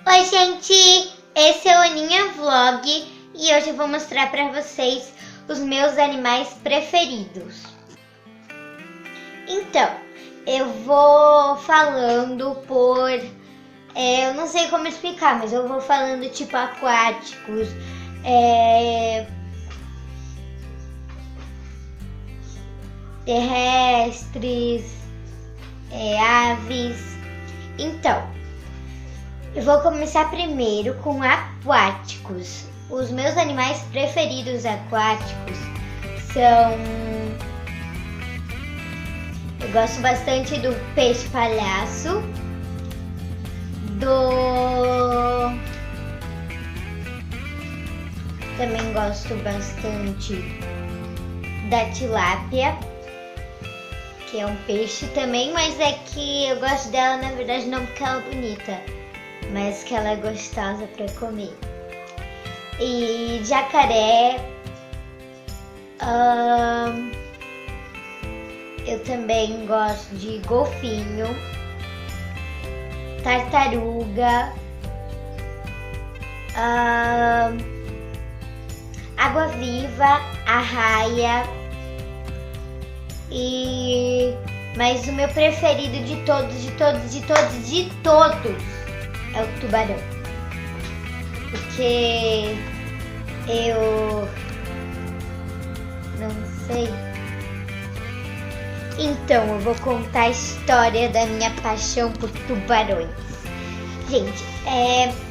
Oi gente, esse é o Aninha Vlog e hoje eu vou mostrar pra vocês os meus animais preferidos. Então, eu vou falando por... eu não sei como explicar, mas eu vou falando tipo aquáticos, terrestres, aves. Então, eu vou começar primeiro com aquáticos. Os meus animais preferidos aquáticos são... eu gosto bastante do peixe palhaço, também gosto bastante da tilápia, que é um peixe também, mas é que eu gosto dela na verdade não porque ela é bonita, mas que ela é gostosa para comer. E jacaré, eu também gosto de golfinho, tartaruga, água-viva, arraia, mas o meu preferido de todos é o tubarão, porque eu não sei. Então eu vou contar a história da minha paixão por tubarões. Gente,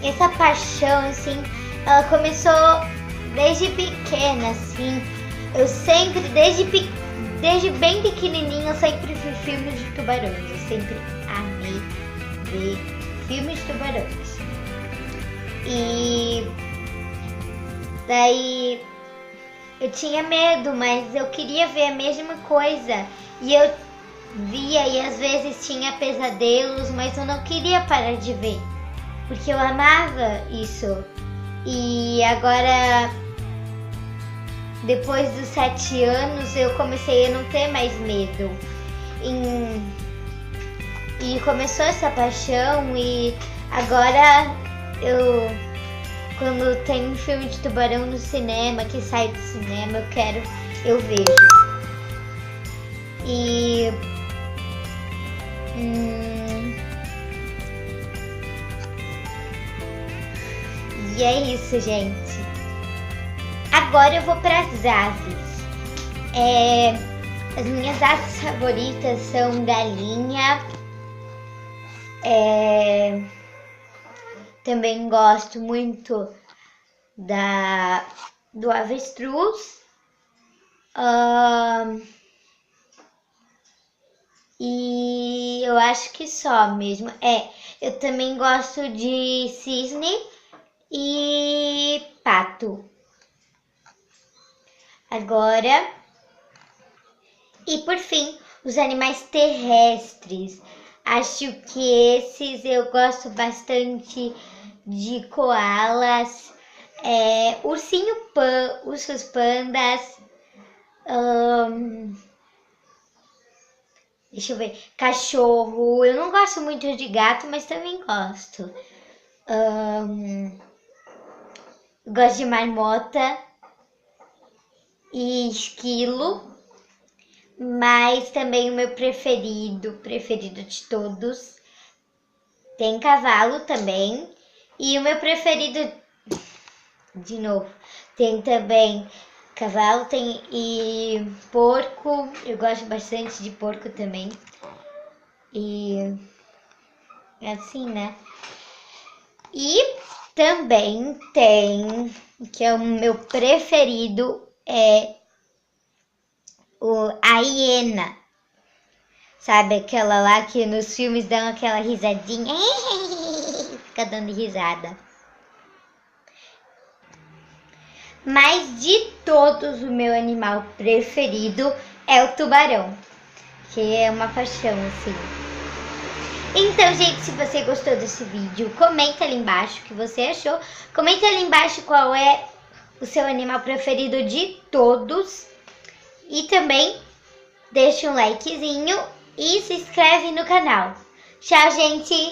essa paixão assim, ela começou desde pequena, assim. Eu sempre, desde bem pequenininha, eu sempre vi filmes de tubarões. Eu sempre amei ver filmes de tubarões. E daí eu tinha medo, mas eu queria ver a mesma coisa. E eu via e às vezes tinha pesadelos, mas eu não queria parar de ver, porque eu amava isso. E agora, depois dos 7 anos, eu comecei a não ter mais medo. E começou essa paixão, e agora quando tem um filme de tubarão no cinema, que sai do cinema, eu vejo. E é isso, gente. Agora eu vou para as aves. As minhas aves favoritas são galinha. Também gosto muito do avestruz. E eu acho que só mesmo. Eu também gosto de cisne e pato. Agora, e por fim, os animais terrestres. Acho que esses eu gosto bastante de koalas, ursos pandas, deixa eu ver, cachorro. Eu não gosto muito de gato, mas também gosto. Gosto de marmota e esquilo, mas também o meu preferido de todos, tem cavalo também. E o meu preferido, de novo, tem também cavalo, e porco. Eu gosto bastante de porco também. E assim, né? E também tem, que é o meu preferido, a hiena. Sabe aquela lá que nos filmes dão aquela risadinha? Fica dando risada. Mas de todos, o meu animal preferido é o tubarão, que é uma paixão, assim. Então, gente, se você gostou desse vídeo, comenta ali embaixo o que você achou. Comenta ali embaixo qual é o seu animal preferido de todos. E também deixa um likezinho e se inscreve no canal. Tchau, gente!